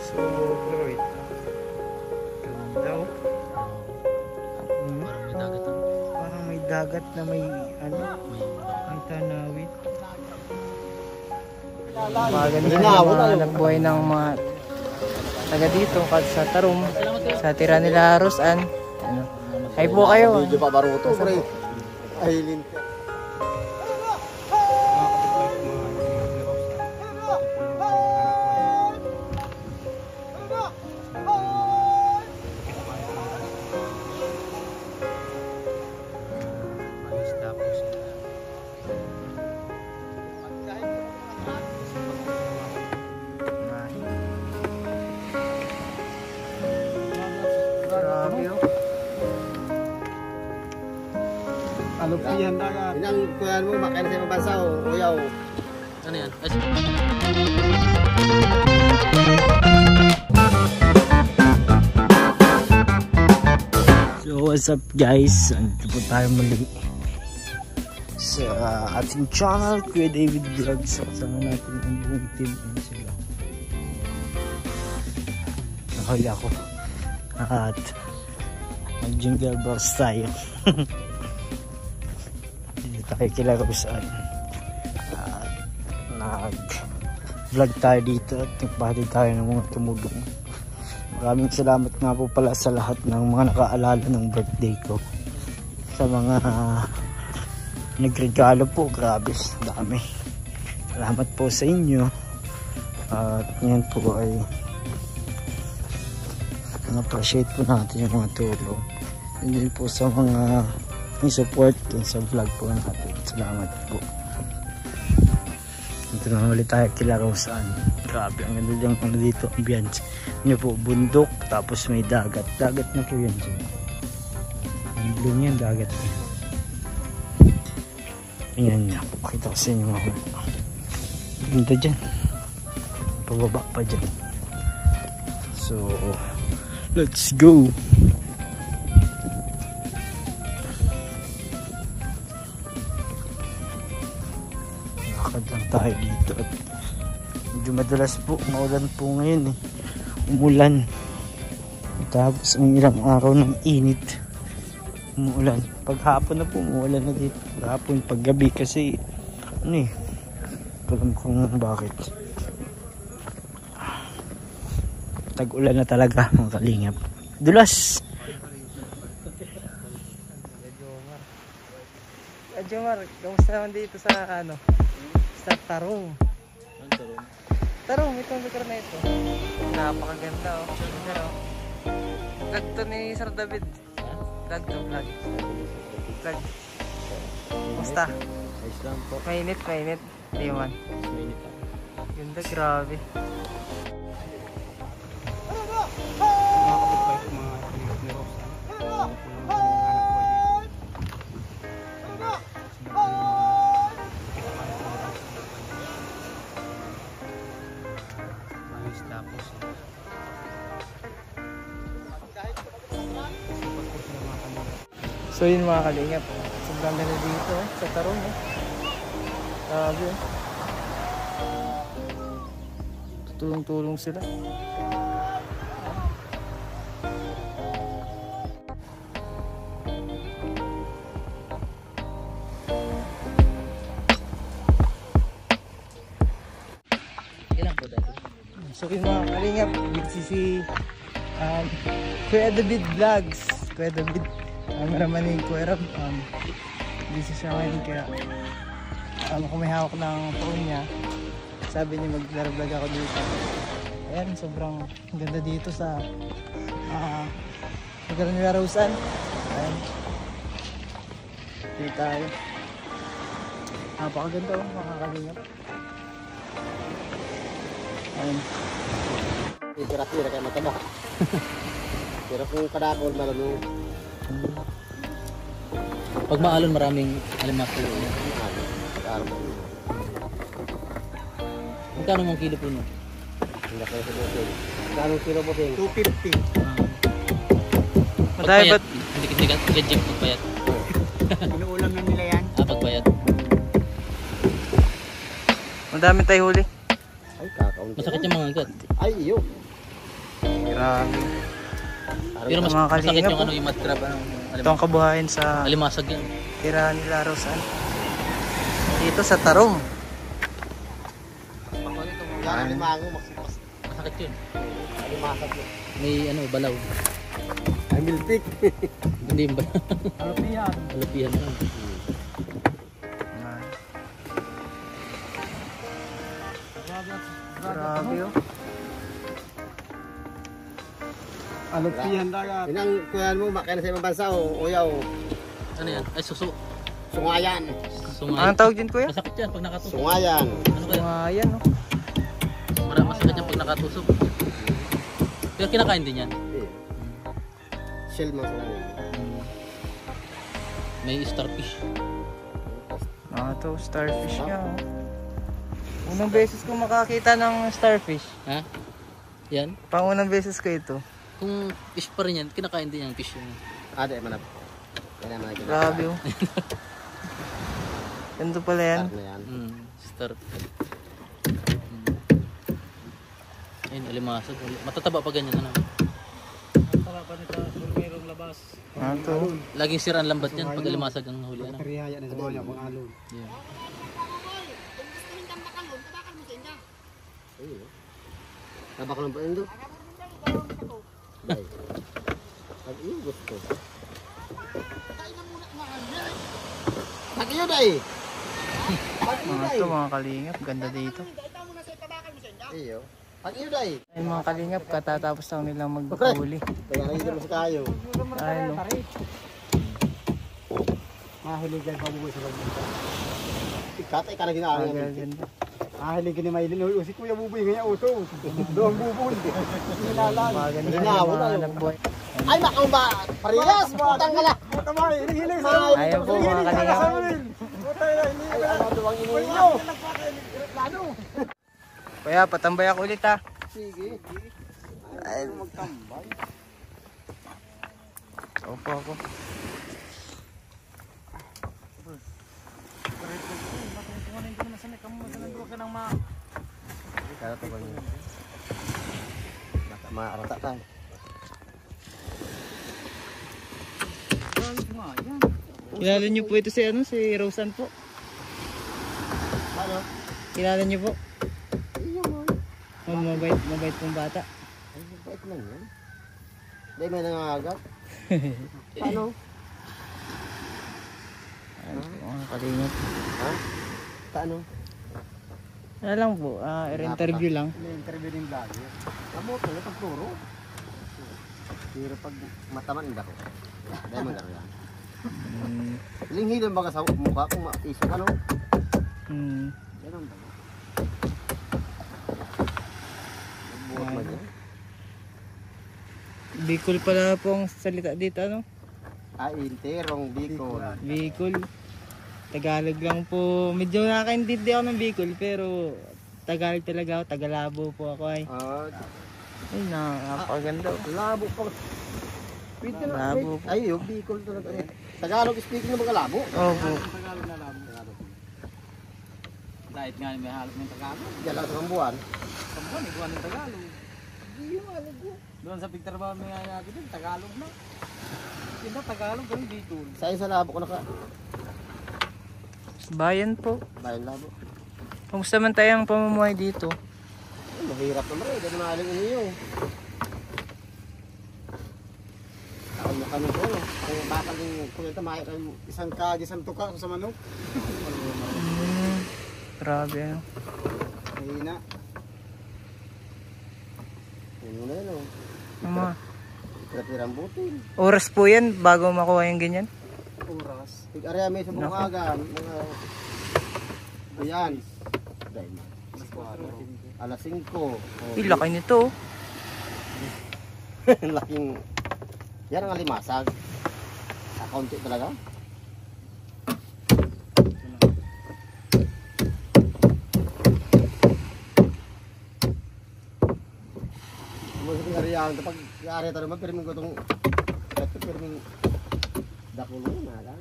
So, pero wait. Ganda oh. Parang may dagat na. Parang may dagat na may ano, may tanawin. Maganda yung mga nagbuhay ng mga taga dito sa Tarum, sa tira nila Rosan. Ano? Ay po kayo. Video pa baruto, pre. Ay, linta. Ano po yan dagat? Inang kuyan mo, makain sa ibang bansa o kuyaw. Ano yan? So what's up guys? Andito po tayo muli sa ating channel, Kuya David Vlogs. Kasama natin ang buong team. Ano sila? Nakahuli ako. At mag-jingle bells tayo. Tayo kilala saan nag-vlog tayo dito at nagpahali tayo ng mga tumulong. Maraming salamat nga po pala sa lahat ng mga nakaalala ng birthday ko, sa mga nagregalo po. Grabe, dami. Salamat po sa inyo. At ngayon po ay na-appreciate po natin yung mga tulong. Hindi po sa mga yung support dun sa vlog po natin. Salamat po. Dito naman ulit tayo kila Rosan. Grabe, ang ganda dyan ano dito, ambience nyo po, bundok, tapos may dagat. Dagat na po yan dyan. Ang blue yan, dagat na. Ayan na po, pakita ko sa inyo mga ganda dyan, pababa pa dyan. So let's go. Lang tayo dito at medyo madalas po, maulan po ngayon eh. Umulan, tapos ang ilang araw ng init, umuulan. Paghapon na po, umuulan na dito. Paghapon, paggabi kasi ano eh, alam kung bakit. Tag-ulan na talaga mga kalingap. Dulas! Jomar, kamusta naman dito sa ano? Sa Tarum. Tarum, itong lugar na ito. Napakaganda oh. Vlog to ni Sir David. Vlog to, vlog. Vlog. Kamusta? Ayos lang po. Mainit, mainit. Hindi man. Mainit. Ganda, grabe. So yun mga kalingap, sobrang ganda dito sa Tarum grabe tulong-tulong sila. So yun mga kalingap, dito si Kuya David Vlogs. Kuya David, cameraman ni Kuya Rab. Busy siya ngayon kaya kung may hawak ng phone niya, sabi niya mag-vlog ako dito. Ayan, sobrang ganda dito sa lugar nila Rosan. Ayan, dito tayo. Napakaganda oh, mga kalingap. Ayan. Tira-tira kayo mataba. Pero kung kadakol marunong. Pag maalon maraming alimato. Magkano mong kilo po no? Hindi kayo sa buting. Magkano kilo buting? 250. Madami ba't? Hindi ka gadget pagpayat. Inuulam na nila yan. Pagpayat. Madami tayo huli. Ay, kakaunti. Masakit yung mga agad. Ay, iyo. Grabe. Pero mas Mga masakit kalingap yung po. ano, yung mud crab, ano, Ito ang kabuhayan sa alimasag yan. tirahan nila Rosan. Dito sa Tarong. Yan, limango, Masakit yun. alimasag yun. May ano, balaw. Ay, miltik. Hindi yung balaw. Alupihan. Alupihan na. Grabe oh. Alupihan dagat. Inang kuyan mo, makain sa ibang bansa o uyaw. Ano yan? Ay, suso. Sungayan. Sungay. Anong tawag din kuya? Masakit yan pag nakatusok. Sungayan. Ano kaya? Ayan oh. Masakit yan pag nakatusok. Pero kinakain din yan. Shell mo sa langit. May starfish. To starfish nga oh. Unang beses ko makakita ng starfish. Ha? Yan. Pangunang beses ko ito. Kung fish pa rin yan, kinakain din yung fish yun. Di manap. Kaya naman kita. Grabe oh. Ganito pala yan. Start na yan. Starfish. Ayun, alimasag. Matataba pa ganyan. Ano? Matataba pa nito. Mayroong labas. To. Laging sira ang lambat yan pag alimasag ang huli. Ano? Karihaya na sa mga pang alon. Yeah. Nabak lang pa ito. Pag iyo gusto. Pag iyo day. Ito mga kalingap. Ganda dito. Iyo. Pag iyo day. Ay mga kalingap. Katatapos lang nilang maghuli. Kaya nang sa kayo. Ayun oh. Mahiligan pa bubuhay sa pagpunta. Ikatay ka na ginaaral niya. Ganda. Mahiligan ni Maylin. Si Kuya Buboy ngayon uso. Doon buboy. Hinalan. Maganda Hinaw na mga yun. nagbuhay. Ay makang ba? Parehas. Putang ka na. Ayun po mga kalingap. Kuya, patambay ako ulit ha. Sige. Ay, Magtambay. opo ako. Kaya ito ba niya? Baka maarata tayo. Kilala niyo po ito si ano, si Rosan po. Ano? Kilala niyo po. Iyo mo. Mabait pong bata. Ay, bait lang yan. Dahil may nangangagat. Ano? Ayun po mga kalingap. Ha? Paano? Ano lang po, interview lang. May interview din vlogger. Kamu ito, pagturo. Pero pag mataman, hindi ako. Dahil magkaro yan. Linghilan ba ka sa mukha kung maisok ano? Ganun ba? Magbuhat man yan. Bicol pala po ang salita dito ano? Interong Bicol. Bicol. Tagalog lang po. Medyo nakakaintindi ako ng Bicol pero Tagalog talaga ako. Tagalabo po ako ay. Ay, napakaganda. Labo pa. Pwede na. Labo po. Ay, yung Bicol talaga. Tagalog speaking ng mga labo. Opo. Tagalog na labo. Dahil nga may halap ng Tagalog. Diyan lang sa buwan. Kamuha, may gawa ng Tagalog. Doon sa Victor ba may ayagi din, Tagalog na. Hindi Tagalog, ganun dito. Sa isa labo ko naka. Bayan po. Bayan labo. Kumusta man tayong pamumuhay dito? Ay, mahirap naman eh. Ganun maling iniyo. Ako na kami ko. Kung bakal yung kulita, isang kadi, isang tuka sa manok. Grabe ano. Mahina. Yun muna yun o. Mga Tira-tirang butil. oras po yan bago makuha yung ganyan? Oras. Tig-area may sa bungagan. Mga... Ayan. Alas 5. Laki nito. Laking... Yan ang alimasag. Kaunti talaga. Mungkin area ang kapag area tayo naman pirming ko itong ito pirming dakulo na lang.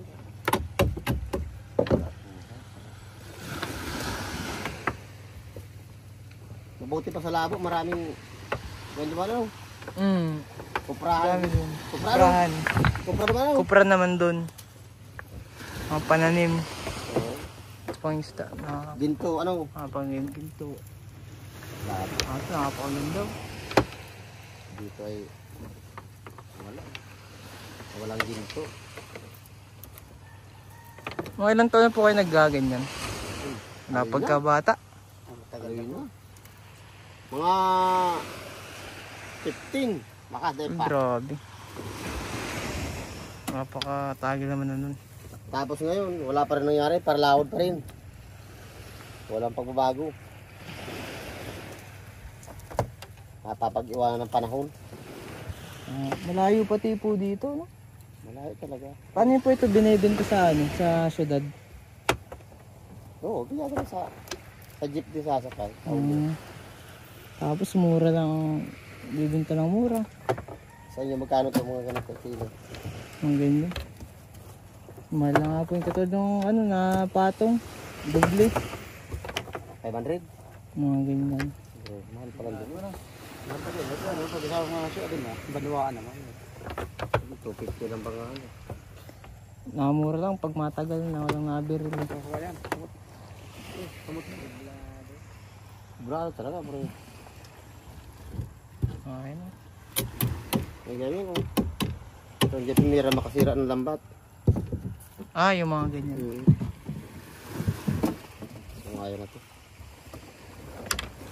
Mabuti pa sa labo, maraming ganyan ba no? Kuprahan. Dami dun. Kuprahan. Kuprahan. Kupra naman ano? Kupra naman dun. Mga pananim. Oo. Pangisda. Ginto, ano? Mga pangginto. Lahat. Nakapaulan daw. Dito ay wala. Walang ginto. Mga ilang taon na po kayo naggaganyan? Napagkabata? Matagal na. Mga 15. Makaday pa. Grabe. Napakatagal naman na nun. Tapos ngayon, wala pa rin nangyari. Parlawod pa rin. Walang pagbabago. Napapag-iwanan ng panahon. Malayo pati po dito, no? Malayo talaga. Paano po ito binibenta sa sa syudad? Oo, ginagawa sa jeep din sasakay. Tapos mura lang, bibenta lang mura. Sa inyo magkano ito mga ganito kilo? Ang ganyan. Mahal na nga po yung katulad ng ano na patong, doble. 500? Mga ganyan. Mahal pa lang din. Mahal pa din. Ito ano, pag isama mga siya din baliwaan naman. 250 lang ba nga ano? Nakamura lang pag matagal na walang nabiril. Kuha yan. Tumot na. Brado talaga bro. Okay na. May ganyan oh. Ito hindi pinira makasira ng lambat. Yung mga ganyan. So ayaw na to.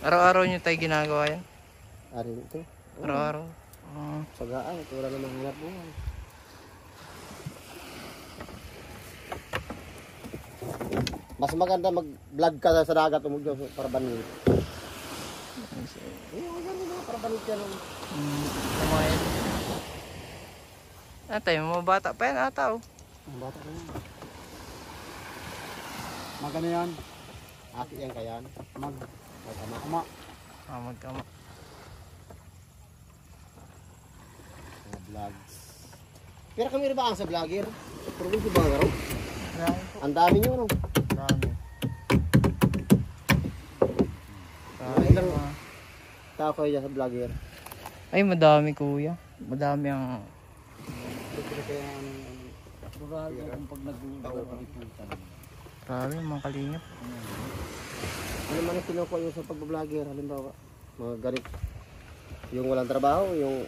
Araw-araw nyo tayo ginagawa yan? Arin ito. Araw-araw. Sagaan, ito wala namang hanap buhay. Mas maganda mag-vlog ka sa dagat umugyo para banil. Maganda na para banil ka lang. Kumain. Tayo, mga bata pa yan ata oh. Ang bata ko yan. Magano yan? Aki yan kayan. Magkama. Magkama. Mga vlogs. Pero kami rin ba ang sa vlogger? Pero hindi ba nga raw? Ang dami nyo no? Dami. Ilang tao kayo dyan sa vlogger? Ay, madami kuya. Madami ang... Babago kung pag nag-uulaw kami punta. Grabe, mga kalingap. Ano man ang kinukuha nyo sa pag-vlogger? Halimbawa, mga ganit. Yung walang trabaho, yung...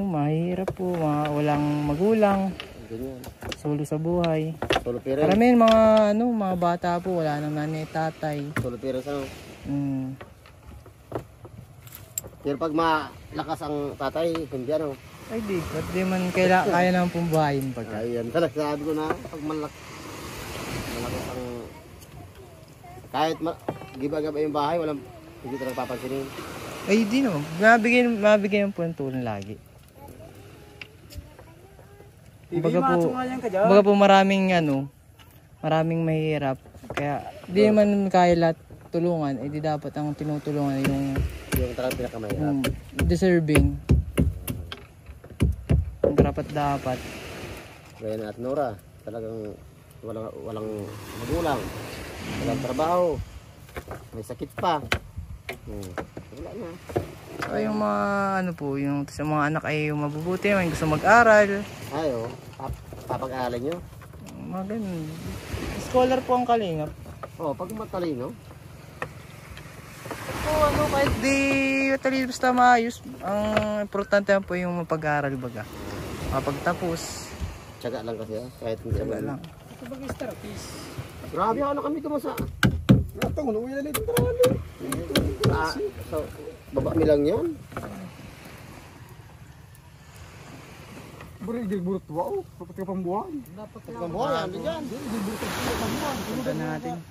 mahirap po. Walang magulang. Ganyan. Solo sa buhay. Solo parents. Karamihan mga bata po. Wala nang nanay, tatay. Solo parents ano? Pero pag malakas ang tatay, hindi ano. Ay di, ba't di man kaya naman pumbahin pagka. Ayan, talaga sabi ko na pag malakas ang kahit giba-gaba yung bahay, walang hindi talaga papansinin. Ay di naman, mabigyan po ng tulong lagi. Baga po maraming mahirap. Kaya di naman kaya lahat tulungan, di dapat ang tinutulungan yung talagang pinakamahirap. Deserving. Ang dapat. Ngayon at Nora, talagang walang magulang, walang trabaho, may sakit pa. Wala na. So yung mga yung sa mga anak ay yung mabubuti, may gusto mag-aral. Ayo, papag-aaral nyo? Mga ganun. Scholar po ang kalingap. Pag matalino. Kahit di matalino basta maayos, ang importante po yung mapag-aral baga. Mapagtapos. Tiyaga lang kasi kahit hindi Tiyaga lang. Ito bag-star piece. Grabe ako na kami kumasa. Ito, uwi na dito tralo. So, baba nilang yan. Buri, burot ba o? Dapat ka pang buwan. Dapat ka pang buwan, yan dyan. Punta natin.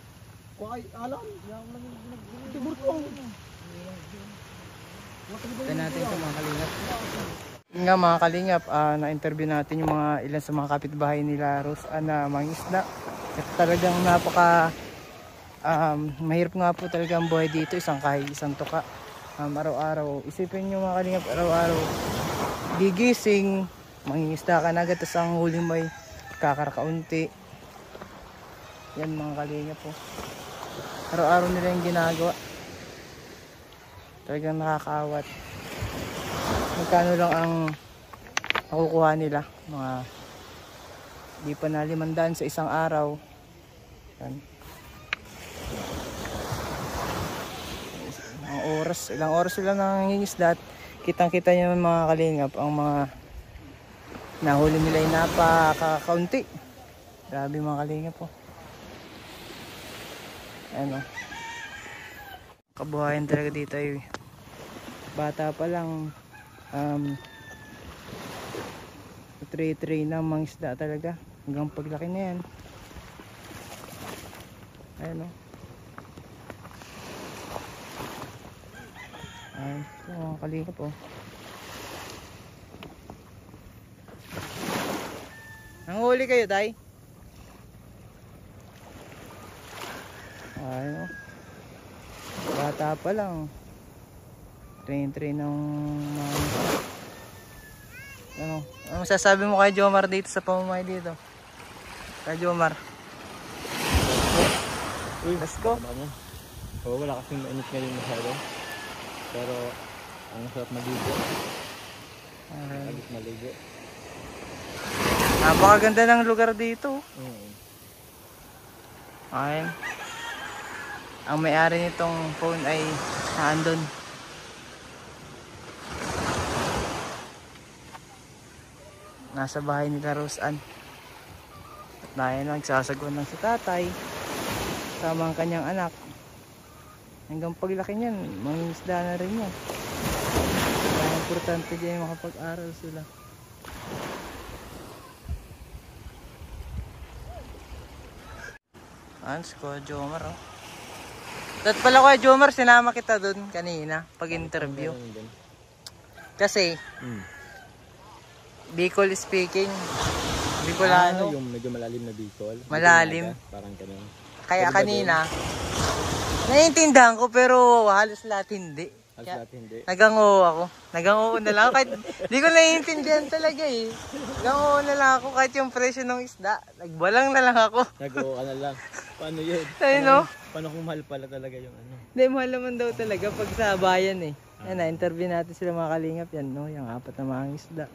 Kuhay, alam. Ito burot ba o? Punta natin sa mga kalingap. Nga mga kalingap, na-interview natin yung mga ilan sa mga kapitbahay nila Rose na mangisda. At talagang mahirap nga po talaga ang buhay dito, isang kahay, isang tuka. Araw-araw, isipin nyo mga kalingap, araw-araw gigising, mangingisda ka na agad, tapos ang huling may kakarakaunti. Yan mga kalingap po. Araw-araw nila yung ginagawa. Talagang nakakaawat. magkano lang ang nakukuha nila. Mga di pa na 500 sa isang araw. Yan. Ilang oras sila nangingisda at kitang-kita nyo mga kalingap ang mga nahuli nila ay napakakaunti. Grabe mga kalingap po. Ano, kabuhayan talaga dito ay bata pa lang tray na mga isda talaga hanggang paglaki na yan. Ayan o. Ayan po mga kalingap po. Nanghuli kayo tay? Ayan o. Bata pa lang. Train ng mga ano masasabi mo kay Jomar dito sa pamamahay dito? Kay Jomar. Let's go. Oo, wala kasing mainit ngayon masyado. Pero ang sarap maligo. Agit maligo. Napakaganda ng lugar dito. Ayun. Ang may-ari nitong phone ay naandun. Nasa bahay nila Roseanne. At dahil nagsasagon lang si tatay sama ang kanyang anak. Hanggang paglaki niyan, mangingisda na rin yan. Kaya importante dyan makapag-aral sila. Ayan si Kuya Jomar oh. Dahil pala Kuya Jomar, sinama kita dun kanina pag-interview. Kasi Bicol speaking. Bicolano. Yung medyo malalim na Bicol. Malalim. Parang ganun. Kaya kanina, naiintindihan ko pero halos lahat hindi. Halos lahat hindi. Nagango ako. Nagango na lang. Kahit di ko naiintindihan talaga eh. Nagango na lang ako kahit yung presyo ng isda. Nagbalang na lang ako. Nag-oo ka na lang. Paano yun? Ayun no? Paano kung mahal pala talaga yung ano? Hindi, mahal naman daw talaga pag sa bayan eh. Yan, na-interview natin sila mga kalingap yan, no? Yung 4 na mga isda.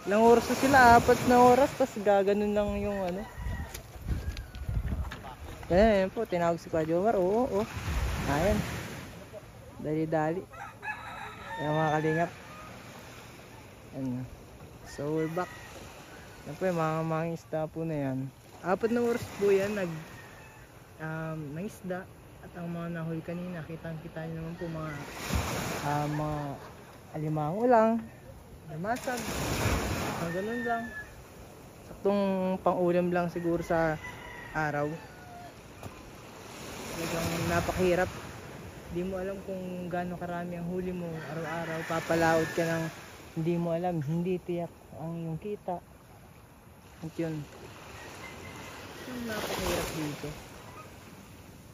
Ilang oras na sila? 4 na oras, tapos gaganon lang yung ano. Yan po, tinawag si Kuya Jomar. Oo. Ayan. Dali-dali. Yan mga kalingap. Yan. So we're back. Yan po yung mga isda po na yan. 4 na oras po yan, isda. At ang mga nahuli kanina, kitang-kita nyo naman po mga alimango lang, damasag, ang ganun lang. Saktong pang-ulam lang siguro sa araw. Talagang napakahirap. Hindi mo alam kung gaano karami ang huli mo araw-araw. Papalaot ka ng hindi mo alam, hindi tiyak ang iyong kita. At yun, napakahirap dito.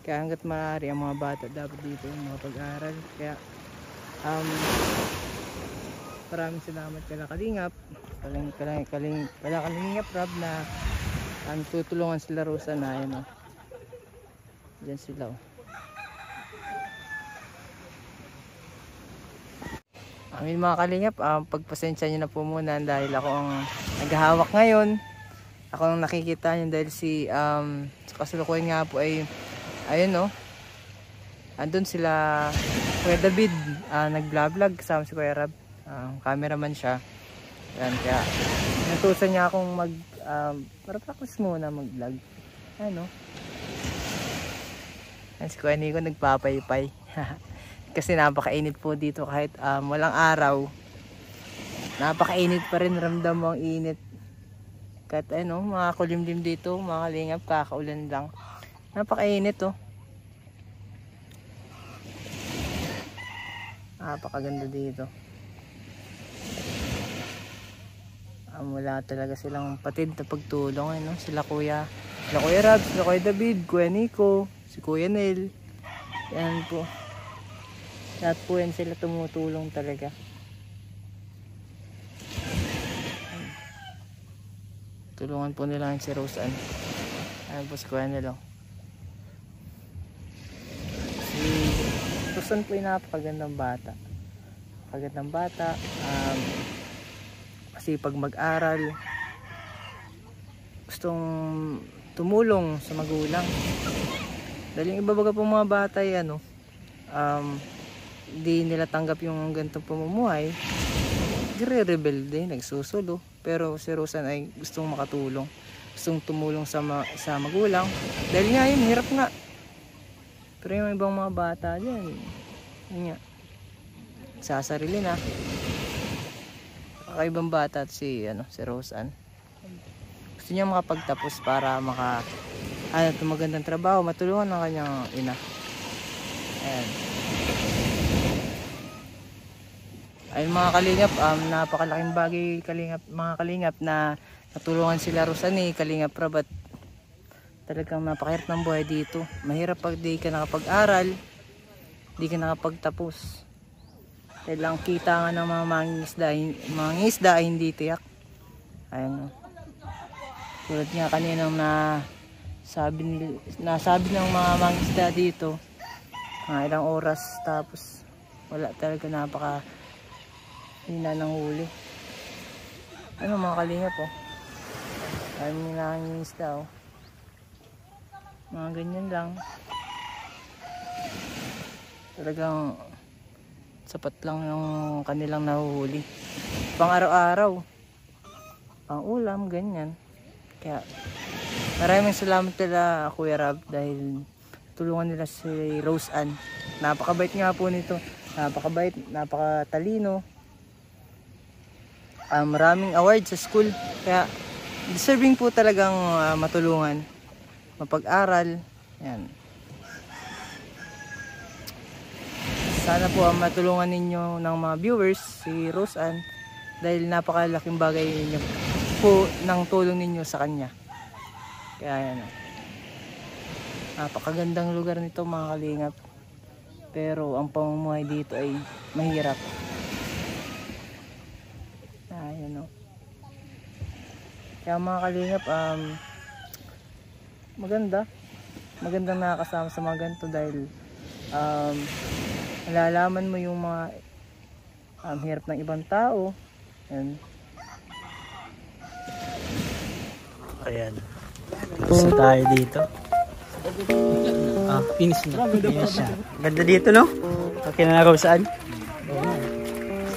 Kaya hanggat maaari ang mga bata dapat dito mga pag-aaral. Kaya maraming salamat kala Kalingap Kalingap Rob na tutulungan sila Rosa na yun, dyan sila Amin mga Kalingap, pagpasensya nyo na po muna dahil ako ang naghahawak ngayon. Ako ang nakikita nyo dahil si kasalukuyan nga po ay ayun andun sila Kuya David, nag-vlog kasama si Kuya Rab, cameraman siya. Yan, kaya natusan niya akong para practice muna mag-vlog. Ano? Yan si Kuya Nico nagpapaypay. Kasi napakainit po dito kahit walang araw. Napakainit pa rin, ramdam mo ang init. Kahit mga kulimlim dito, mga Kalingap, kakaulan lang. Napakainit napakaganda dito. Wala talaga silang patid na pagtulong sila Kuya Rab, sila Kuya David, Kuya Nico, si Kuya Nel. Yan po. Lahat po yan sila tumutulong talaga. Tulungan po nila si Roseanne. Ayan po si Kuya Nel. Si Roseanne po yung napakagandang bata. napakagandang bata, masipag mag-aral, gustong tumulong sa magulang. Dahil yung iba baga pong mga bata ay di nila tanggap yung ganitong pamumuhay, nagre-rebelde, nagsusulo. Pero si Rosan ay gustong makatulong, gustong tumulong sa magulang. Dahil nga yun, hirap nga. Pero yung ibang mga bata dyan, yun nga, sasarili na. Kakaibang bata si Rosan. Gusto niya makapagtapos para magandang trabaho, matulungan ng kanyang ina. Ayan. Ayun mga kalingap, napakalaking bagay mga kalingap na natulungan sila Rosan ni Kalingap Rab, at talagang napakahirap ng buhay dito. Mahirap pag di ka nakapag-aral, di ka nakapagtapos. Dahil ang kita nga ng mga mangingisda ay hindi tiyak. Ayun. Tulad nga kanina nasabi ng mga mangingisda dito, ilang oras tapos wala talaga, hina ng huli. Mga kalingap ayaw nila ang isda mga ganyan lang, talagang sapat lang yung kanilang nahuhuli pang araw-araw, pang ulam, ganyan. Kaya maraming salamat nila Kuya Rab dahil tulungan nila si Rosan. Napakabait nga po nito, napakabait, napakatalino. Maraming awards sa school, kaya deserving po talagang matulungan, mapag-aral. Yan. Sana po matulungan ninyo ng mga viewers si Rosan dahil napakalaking bagay ninyo po ng tulong ninyo sa kanya. Kaya yan, napakagandang lugar nito mga kalingap, pero ang pamumuhay dito ay mahirap. Kaya mga kalingap, magandang nakakasama sa mga ganito dahil nalalaman mo yung mga hirap ng ibang tao. Ayan. Tapos na tayo dito. Finish na. Ganda dito, no? Okay na Rosan.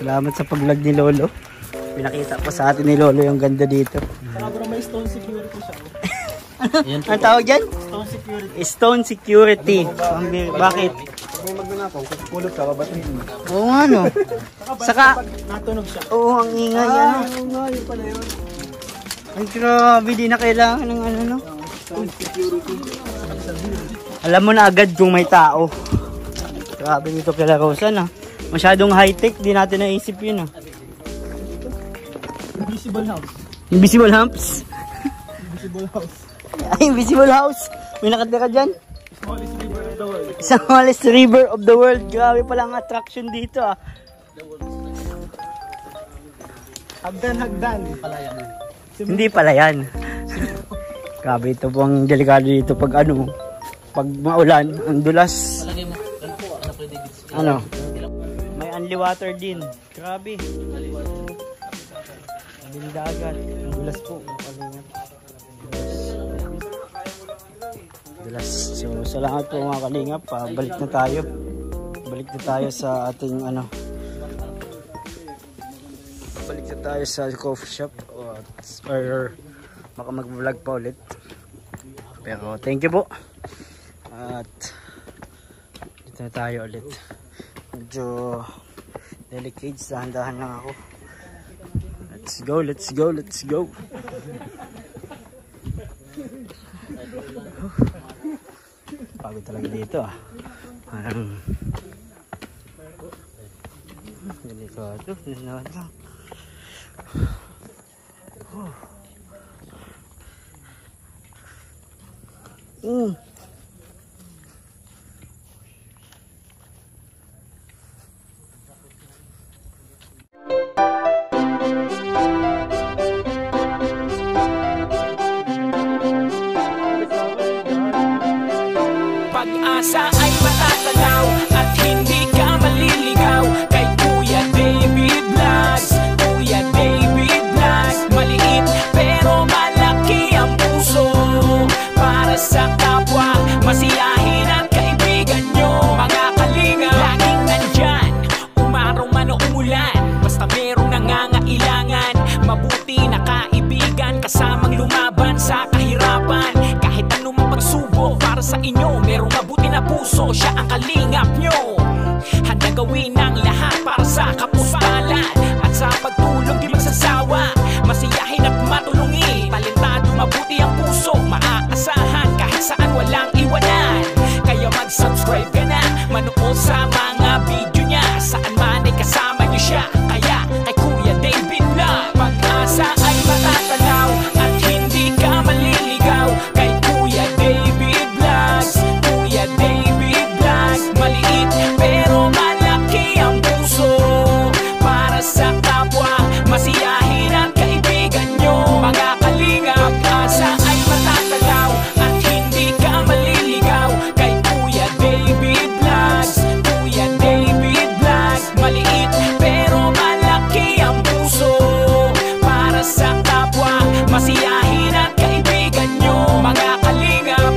Salamat sa pag-vlog ni Lolo. Pinakita pa sa atin ni Lolo yung ganda dito. Pero may stone security siya. Ang tawag dyan? Stone security. Stone security. Bakit? May magnanakaw, kung pulot ka, babatiin mo. Oo nga, no? Saka, natunog siya. oo, ang ingay. Oo nga, yun pala yun. Ay, grabe, di na kailangan ng no? Stone security. Alam mo na agad kung may tao. Grabe dito kila Rosan, Masyadong high-tech, di natin naisip yun, Invisible house. Invisible house? Invisible house. Ay, invisible house. May nakatira dyan. Smallest river of the world. Smallest river of the world. Grabe pala ang attraction dito, Hagdan. Hindi pala yan. Grabe, ito po ang delikado dito pag pag maulan, ang dulas. May only water din. Grabe. Dagat, dulas po. Dulas. So, salamat po mga kalingap. Balik na tayo. Balik na tayo sa ating balik na tayo sa coffee shop or baka mag-vlog pa ulit. Pero thank you po. At dito na tayo ulit. Medyo delicate, dahan-dahan lang ako. Let's go. Pagod talaga dito Parang delikado. Pag-asa ay matatanaw at hindi ka maliligaw kay Kuya Dave. masiyahin at kaibigan nyo. Mga kalingap, laging nandyan, umaraw man o umulan, basta merong nangangailangan. Mabuti na kaibigan, kasamang lumaban sa kahirapan. Kahit anumang pagsubok para sa inyo, merong mabuti na puso, siya ang kalingap nyo. Handa gawin ang lahat para sa kapuspalan, at sa pagtulong di magsasawa, masiyahin at matulungin. Talentado, mabuti ang puso, maaasahan kahit saan walang iwanan. Kaya mag-subscribe ka na, manood sa mga video niya, saan man ay kasama niyo siya. Kaya kay Kuya David Vlog, pag-asa ay matatanaw at hindi ka maliligaw. Kay Kuya David Vlogs, Kuya David Vlogs, maliit pero malaki ang puso para sa kapwa, masiyahin ang kaibigan nyo. Mga kalingap, pag-asa ay matatanaw at hindi ka maliligaw. Kay Kuya David Vlogs, Kuya David Vlogs, maliit pero malaki ang puso para sa kapwa, masiyahin ang kaibigan nyo. Mga kalingap,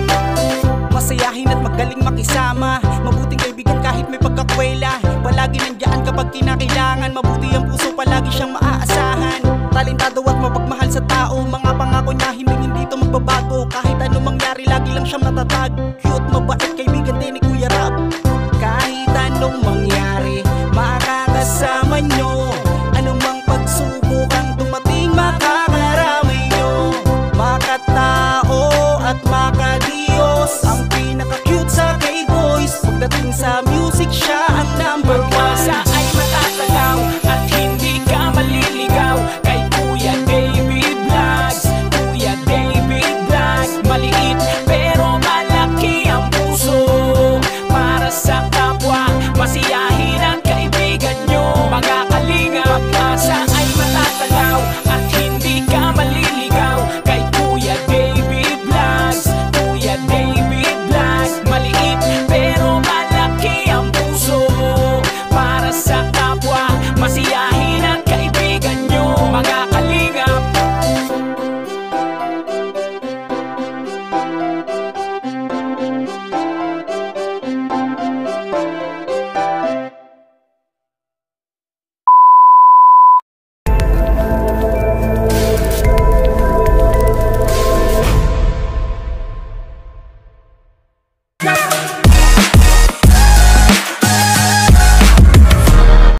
masayahin at magaling makisama, mabuting kaibigan kahit may pagkakwela. Palagi nandiyan kapag kinakailangan, mabuti ang puso, palagi siyang maaasahan. Talentado at mapagmahal sa tao, mga pangako niya hindi ito magbabago. Kahit ano mangyari, lagi lang siyang matatag. Cute, mabait